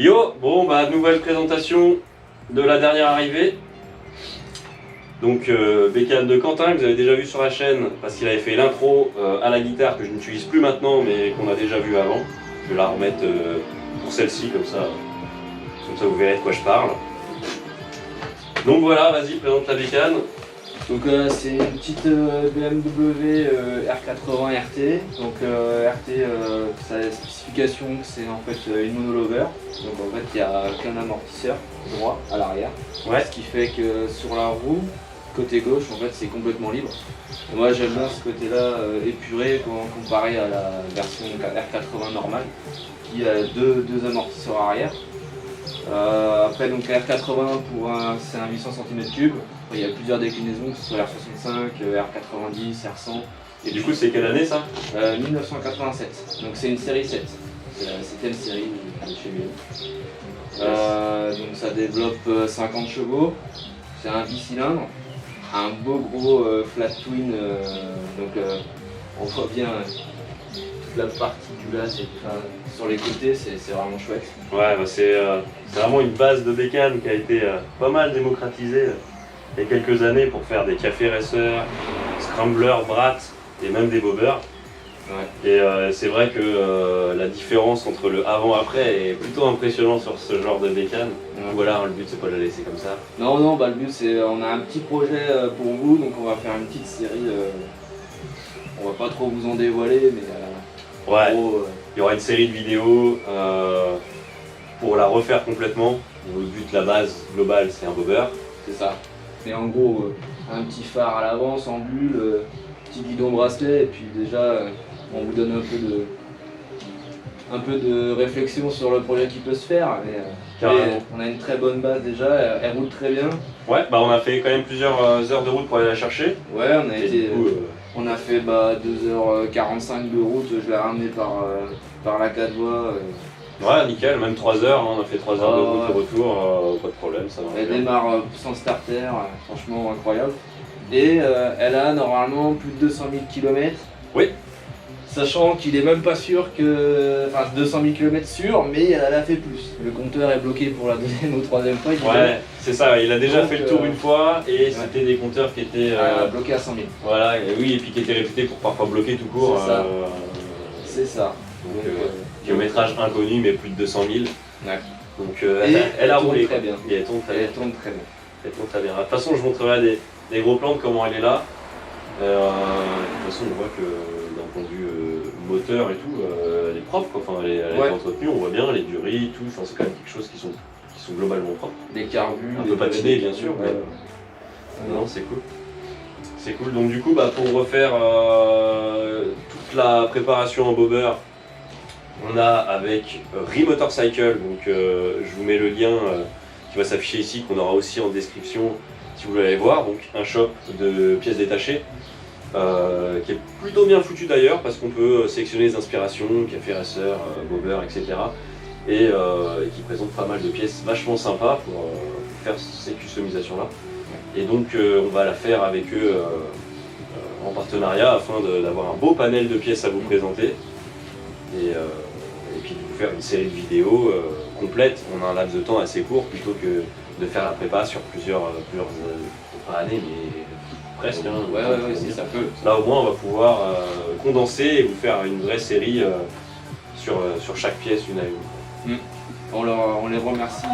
Yo, bon bah nouvelle présentation de la dernière arrivée. Donc bécane de Quentin que vous avez déjà vu sur la chaîne parce qu'il avait fait l'intro à la guitare que je n'utilise plus maintenant mais qu'on a déjà vu avant. Je vais la remettre pour celle-ci comme ça vous verrez de quoi je parle. Donc voilà, vas-y présente la bécane. Donc c'est une petite BMW R80 RT. Donc RT, sa spécification c'est en fait une monolover. Donc en fait il n'y a qu'un amortisseur droit à l'arrière. Ouais. Ce qui fait que sur la roue, côté gauche en fait c'est complètement libre. Et moi j'aime bien ce côté-là épuré comparé à la version R80 normale qui a deux amortisseurs arrière. Après donc la R80 c'est un 800 cm3. Il y a plusieurs déclinaisons, que ce soit R65, R90, R100. Et du coup c'est quelle année ça 1987, donc c'est une série 7. C'est la 7ème série de chez BMW. Donc ça développe 50 chevaux, c'est un bicylindre, un beau gros flat twin, on voit bien toute la partie du lac sur les côtés, c'est vraiment chouette. Ouais, bah c'est vraiment une base de bécane qui a été pas mal démocratisée il y a quelques années pour faire des cafés racers, scramblers, brats et même des bobbers. Ouais. Et c'est vrai que la différence entre le avant-après est plutôt impressionnante sur ce genre de bécane. Ouais. Voilà, le but c'est pas de la laisser comme ça. Non, bah, le but c'est, on a un petit projet pour vous, donc on va faire une petite série, on va pas trop vous en dévoiler, mais Ouais, en gros, il y aura une série de vidéos pour la refaire complètement. Le but, la base globale, c'est un bobber. c'est ça. Mais en gros, un petit phare à l'avant sans bulle, petit guidon bracelet, et puis déjà on vous donne un peu de réflexion sur le projet qui peut se faire. Mais on a une très bonne base déjà, elle roule très bien. Ouais, bah on a fait quand même plusieurs heures de route pour aller la chercher. Ouais, on a fait 2h45 de route, je l'ai ramené par la 4 voies. Ouais, nickel, même 3 heures, hein, on a fait 3 heures de route de ouais. retour, pas de problème, ça va. Elle démarre sans starter, franchement incroyable. Et elle a normalement plus de 200 000 km. Oui. Sachant qu'il est même pas sûr que. Enfin, 200 000 km sûr, mais elle a fait plus. Le compteur est bloqué pour la deuxième ou troisième fois. Ouais, c'est ça, il a déjà Donc, fait le tour une fois et ouais. C'était des compteurs qui étaient. Bloqué à 100 000. Voilà, et oui, et puis qui étaient réputés pour parfois bloquer tout court. C'est ça. C'est ça. Donc, kilométrage inconnu, mais plus de 200 000. Ouais. Donc elle a roulé. Très bien. Et elle tourne très bien. Elle tourne très bien. Elle tourne très bien. De toute façon, je montrerai des gros plans de comment elle est là. De toute façon, on voit que d'un point de vue moteur et tout, elle est propre, quoi. Enfin, elle est entretenue, on voit bien, elle est durée, tout. Enfin, c'est quand même quelque chose qui sont globalement propres. Des carbus. Un peu patiné, bien sûr. Ouais. Mais... Non, c'est cool. C'est cool. Donc du coup, pour refaire toute la préparation en bobber, on a avec Remotorcycle, donc je vous mets le lien qui va s'afficher ici, qu'on aura aussi en description si vous voulez aller voir. Donc un shop de pièces détachées qui est plutôt bien foutu d'ailleurs parce qu'on peut sélectionner les inspirations, café racer, bobber, etc. Et qui présente pas mal de pièces vachement sympas pour faire ces customisations là. Et donc on va la faire avec eux en partenariat afin d'avoir un beau panel de pièces à vous présenter. Et puis de vous faire une série de vidéos complètes en un laps de temps assez court plutôt que de faire la prépa sur plusieurs années, mais presque. Hein, ouais, si ça peut. Là au moins on va pouvoir condenser et vous faire une vraie série sur chaque pièce une à une. On les remercie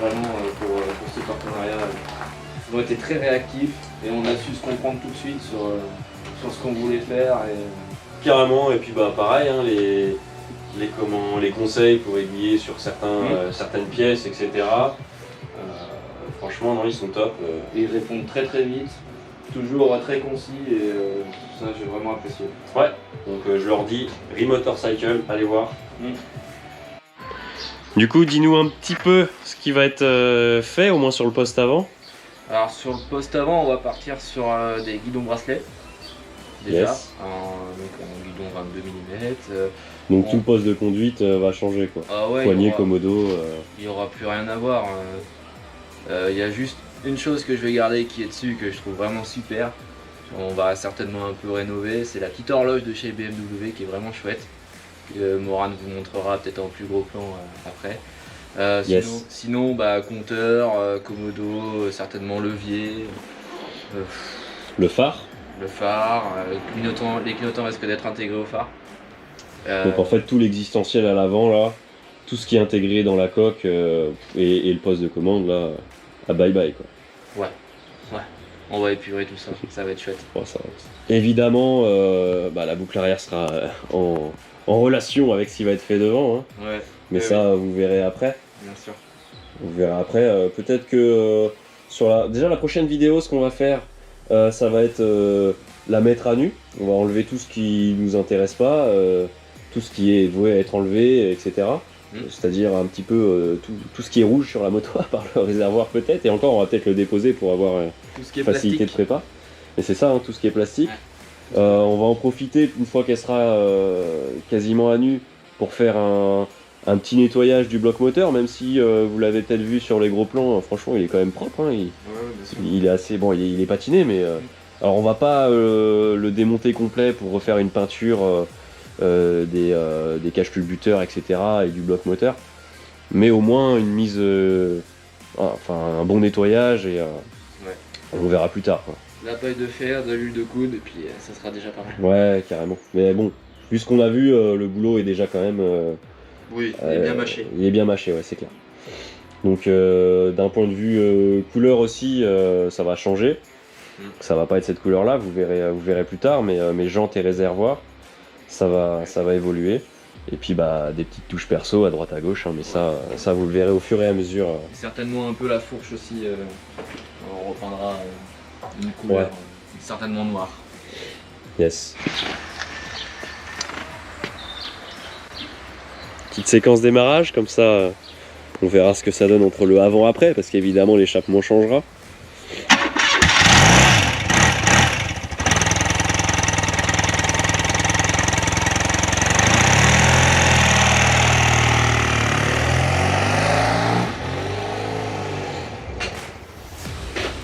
vraiment pour ce partenariat. Ils ont été très réactifs et on a su se comprendre tout de suite sur ce qu'on voulait faire. Carrément, et puis pareil, hein, les conseils pour aiguiller sur certaines pièces, etc. Franchement, non, ils sont top. Et ils répondent très très vite, toujours très concis et ça j'ai vraiment apprécié. Ouais, donc je leur dis Remotorcycle, allez voir. Du coup, dis-nous un petit peu ce qui va être fait, au moins sur le poste avant. Alors sur le poste avant, on va partir sur des guidons bracelets. Déjà, Yes. donc un guidon 22 mm. Donc tout le poste de conduite va changer, quoi. Ah ouais, Poignée, commodo. Il n'y aura plus rien à voir. Il y a juste une chose que je vais garder qui est dessus, que je trouve vraiment super. On va certainement un peu rénover. C'est la petite horloge de chez BMW qui est vraiment chouette. Morane vous montrera peut-être en plus gros plan après. Yes. Sinon compteur, commodo, certainement levier, Le phare. le phare, les clignotants risquent d'être intégrés au phare. Donc en fait tout l'existentiel à l'avant là, tout ce qui est intégré dans la coque et le poste de commande là, à bye bye quoi. On va épurer tout ça, ça va être chouette. Bon, ça va. Évidemment, la boucle arrière sera en relation avec ce qui va être fait devant, hein. Ouais. Mais ça vous verrez après. Bien sûr. Vous verrez après. Peut-être que déjà la prochaine vidéo, ce qu'on va faire, ça va être la mettre à nu. On va enlever tout ce qui nous intéresse pas, tout ce qui est voué à être enlevé, etc. C'est-à-dire un petit peu tout ce qui est rouge sur la moto, à part le réservoir peut-être. Et encore, on va peut-être le déposer pour avoir Tout ce qui est facilité plastique. de prépa. Mais c'est ça, hein, tout ce qui est plastique. On va en profiter une fois qu'elle sera quasiment à nu pour faire un petit nettoyage du bloc moteur, même si vous l'avez peut-être vu sur les gros plans, franchement il est quand même propre, hein, Ouais, bien sûr. il est assez bon, il est patiné, mais alors on va pas le démonter complet pour refaire une peinture des caches culbuteurs, etc. et du bloc moteur, mais au moins une mise, un bon nettoyage et on verra plus tard, quoi. La paille de fer, de l'huile de coude, et puis ça sera déjà pas mal. Ouais, carrément. Mais bon, vu ce qu'on a vu, le boulot est déjà quand même. Oui, il est bien mâché. Il est bien mâché, ouais, c'est clair. Donc, d'un point de vue couleur aussi, ça va changer. Ça va pas être cette couleur-là, vous verrez plus tard, mais jantes et réservoirs, ça va évoluer. Et puis, des petites touches perso à droite à gauche, hein, mais ça, vous le verrez au fur et à mesure. Certainement un peu la fourche aussi. On reprendra une couleur certainement noire. Yes. Petite séquence démarrage, comme ça on verra ce que ça donne entre le avant-après, parce qu'évidemment l'échappement changera.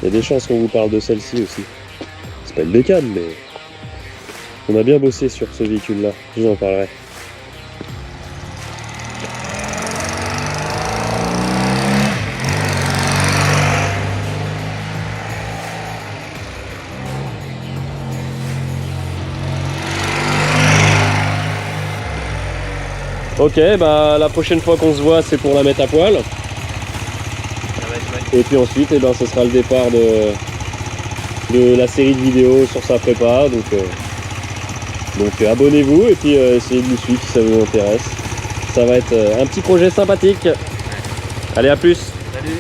Il y a des chances qu'on vous parle de celle-ci aussi. C'est pas une bécane, mais on a bien bossé sur ce véhicule-là, je vous en parlerai. Ok, la prochaine fois qu'on se voit, c'est pour la mettre à poil. Et puis ensuite, ce sera le départ de la série de vidéos sur sa prépa. Donc abonnez-vous et puis essayez de nous suivre si ça vous intéresse. Ça va être un petit projet sympathique. Allez, à plus. Salut.